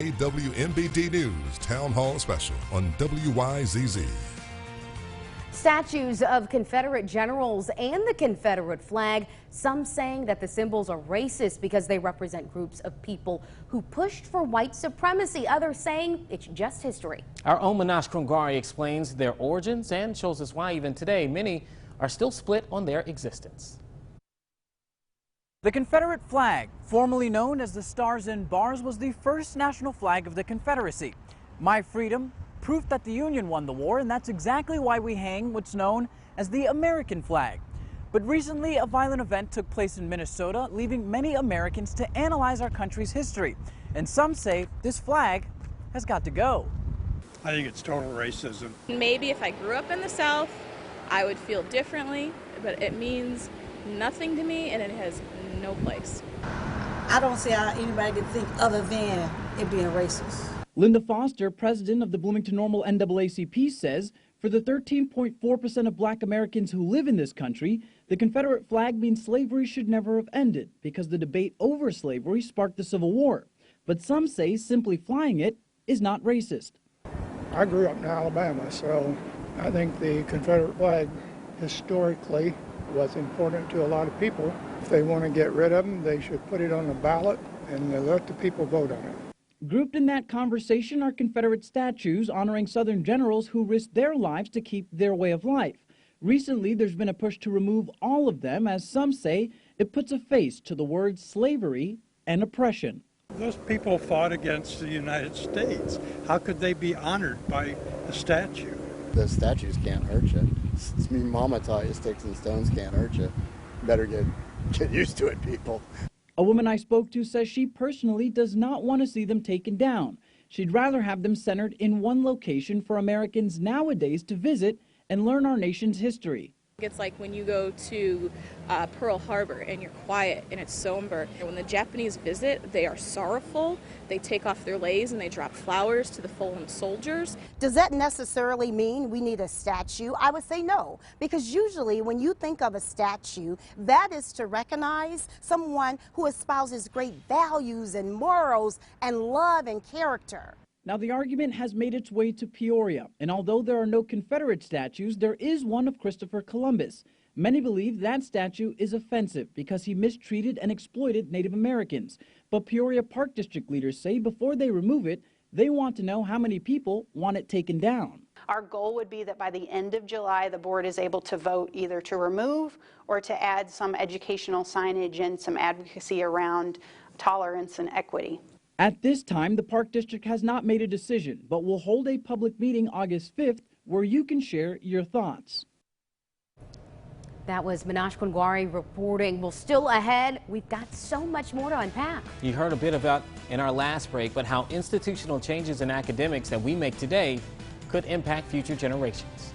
WMBD News Town Hall Special on WYZZ. Statues of Confederate generals and the Confederate flag, some saying that the symbols are racist because they represent groups of people who pushed for white supremacy. Others saying it's just history. Our own Minash Krungwari explains their origins and shows us why even today many are still split on their existence. The Confederate flag, formerly known as the Stars and Bars, was the first national flag of the Confederacy. My freedom, proof that the Union won the war, and that's exactly why we hang what's known as the American flag. But recently, a violent event took place in Minnesota, leaving many Americans to analyze our country's history. And some say this flag has got to go. I think it's total racism. Maybe if I grew up in the South, I would feel differently, but it means nothing to me and it has no place. I don't see how anybody can think other than it being racist. Linda Foster, president of the Bloomington Normal NAACP, says for the 13.4% of black Americans who live in this country, the Confederate flag means slavery should never have ended because the debate over slavery sparked the Civil War. But some say simply flying it is not racist. I grew up in Alabama, so I think the Confederate flag historically was important to a lot of people. If they want to get rid of them, they should put it on the ballot and let the people vote on it. Grouped in that conversation are Confederate statues honoring Southern generals who risked their lives to keep their way of life. Recently, there's been a push to remove all of them, as some say it puts a face to the words slavery and oppression. Those people fought against the United States. How could they be honored by a statue? The statues can't hurt you. Me, Mama taught you sticks and stones can't hurt you. Better get used to it, people. A woman I spoke to says she personally does not want to see them taken down. She'd rather have them centered in one location for Americans nowadays to visit and learn our nation's history. It's like when you go to Pearl Harbor and you're quiet and it's somber. When the Japanese visit, they are sorrowful. They take off their leis and they drop flowers to the fallen soldiers. Does that necessarily mean we need a statue? I would say no, because usually when you think of a statue, that is to recognize someone who espouses great values and morals and love and character. Now, the argument has made its way to Peoria, and although there are no Confederate statues, there is one of Christopher Columbus. Many believe that statue is offensive because he mistreated and exploited Native Americans. But Peoria Park District leaders say before they remove it, they want to know how many people want it taken down. Our goal would be that by the end of July, the board is able to vote either to remove or to add some educational signage and some advocacy around tolerance and equity. At this time, the Park District has not made a decision, but will hold a public meeting August 5th where you can share your thoughts. That was Minash Krungwari reporting. Well, still ahead, we've got so much more to unpack. You heard a bit about in our last break, but how institutional changes in academics that we make today could impact future generations.